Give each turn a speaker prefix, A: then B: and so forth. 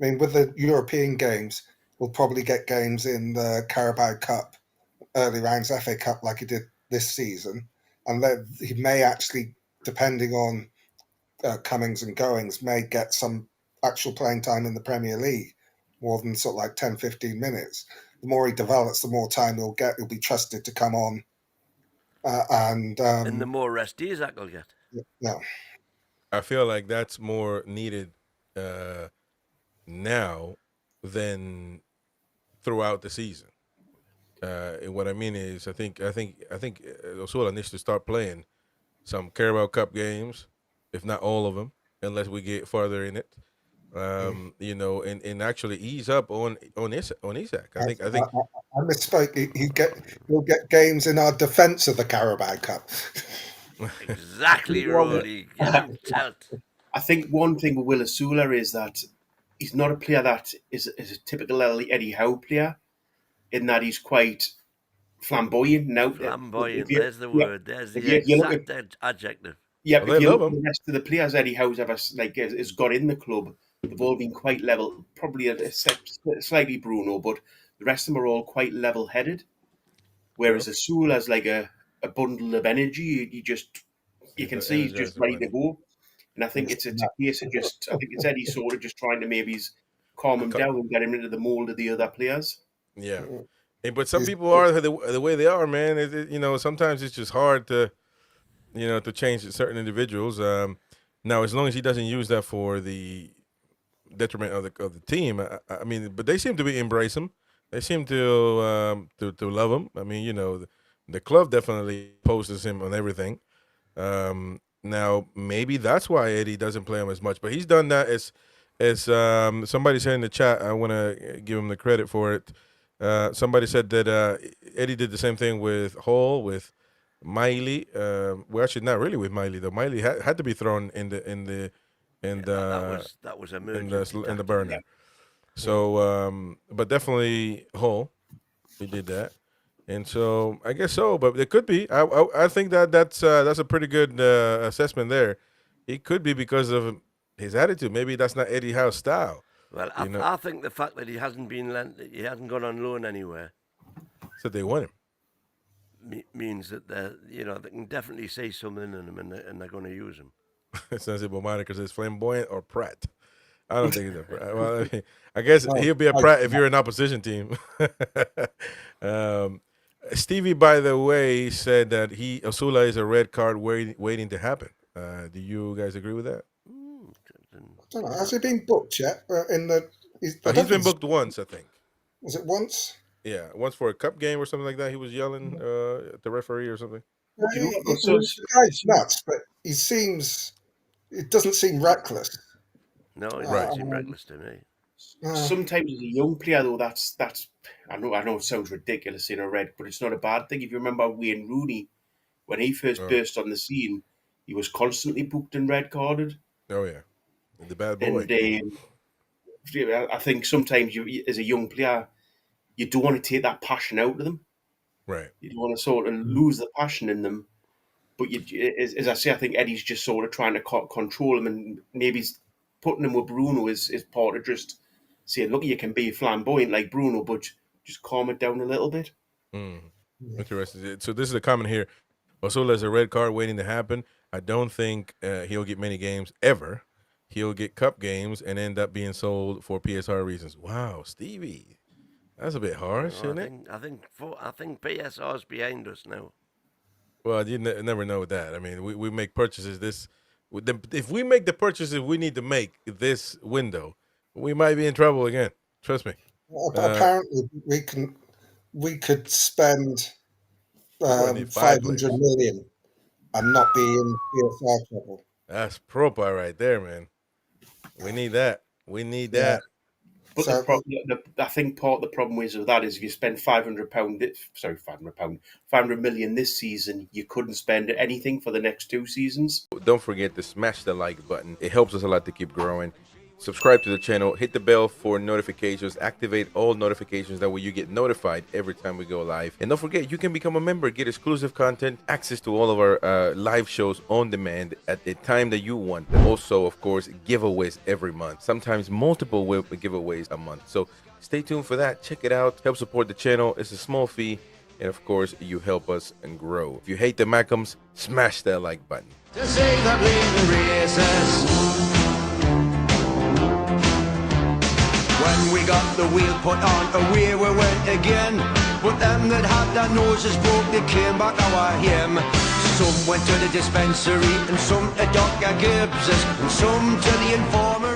A: I mean, with the European games, we'll probably get games in the Carabao Cup, early rounds FA Cup, like he did this season, and then he may actually, depending on comings and goings, may get some actual playing time in the Premier League, more than sort of like 10, 15 minutes. The more he develops, the more time he'll get. He'll be trusted to come on. And
B: the more rest Isak will get.
A: no.
C: I feel like that's more needed now than throughout the season. What I mean is, I think Osula needs to start playing some Carabao Cup games, if not all of them, unless we get farther in it. You know, and actually ease up on Isak. I think
A: I misspoke. He'll get games in our defence of the Carabao Cup.
B: Exactly, Roddy.
D: I think one thing with Will Osula is that he's not a player that is a typical Eddie Howe player, in that he's quite flamboyant. Now,
B: Flamboyant. There's the word. There's the exact adjective.
D: Yeah,
C: well,
D: if you
C: love
D: look at
C: him.
D: the rest of the players Eddie Howe's ever has got in the club, they've all been quite level. Probably slightly Bruno, but the rest of them are all quite level-headed. Whereas Osula has like a bundle of energy. You can see he's just ready to go. And I think it's a case of I think it's Eddie sort of just trying to maybe calm him down and get him into the mold of the other players.
C: Yeah. But some people are the way they are, man. You know, sometimes it's just hard to, you know, to change certain individuals. Now, as long as he doesn't use that for the detriment of the team, I mean, but they seem to embrace him. They seem to love him. I mean, you know, the club definitely posts him on everything. Now, maybe that's why Eddie doesn't play him as much, but he's done that as somebody said in the chat. I want to give him the credit for it. Somebody said that Eddie did the same thing with Hall, with Miley. Well, actually, not really with Miley though. Miley had to be thrown in the
B: that was emergency
C: in the burner. Yeah. So, but definitely Hall, he did that, and so I guess so. But it could be. I think that's a pretty good assessment there. It could be because of his attitude. Maybe that's not Eddie Howe's style.
B: Well, I think the fact that he hasn't gone on loan anywhere,
C: so they want
B: him, means that they can definitely see something in him, and they're going to use him.
C: Sensible Monica says flamboyant or Pratt. I don't think he's a Pratt. Well, I guess he'll be a Pratt if you're an opposition team. Stevie, by the way, said that Osula is a red card waiting to happen. Do you guys agree with that?
A: I don't know. Has he been booked yet?
C: He's been booked once, I think.
A: Was it once?
C: Yeah, once for a cup game or something like that. He was yelling at the referee or something.
A: The guy's nuts, but it doesn't seem reckless.
B: No, it doesn't seem reckless to me.
D: Sometimes as a young player, though, that's I know it sounds ridiculous in a red, but it's not a bad thing. If you remember Wayne Rooney, when he first burst on the scene, he was constantly booked and red carded.
C: Oh yeah, the bad boy.
D: And I think sometimes you, as a young player, you don't want to take that passion out of them.
C: Right.
D: You don't want to sort of lose the passion in them. But as I say, I think Eddie's just sort of trying to control him, and maybe he's putting him with Bruno is part of just saying, look, you can be flamboyant like Bruno, but just calm it down a little bit.
C: Interesting. So this is a comment here. Osula is a red card waiting to happen. I don't think he'll get many games ever. He'll get cup games and end up being sold for PSR reasons. Wow, Stevie, that's a bit harsh, isn't it?
B: I think PSR's behind us now.
C: Well, you never know that. I mean, we make purchases if we make the purchases we need to make this window, we might be in trouble again. Trust me.
A: Well, apparently, we could spend 500 million and not be in PSR trouble.
C: That's proper right there, man. We need that. We need that.
D: But I think part of the problem with that is if you spend £500 million this season, you couldn't spend anything for the next 2 seasons.
C: Don't forget to smash the like button. It helps us a lot to keep growing. subscribe to the channel, hit the bell for notifications, activate all notifications. That way you get notified every time we go live. And don't forget, you can become a member, get exclusive content, access to all of our live shows on demand at the time that you want. Also, of course, giveaways every month, sometimes multiple giveaways a month. So stay tuned for that. Check it out. Help support the channel. It's a small fee. And of course, you help us and grow. If you hate the Mackhams, smash that like button.
E: To say the bleeding races. When we got the wheel put on, away we went again. But them that had their noses broke, they came back our him. Some went to the dispensary, and some to Dr. Gibbs's, and some to the informer.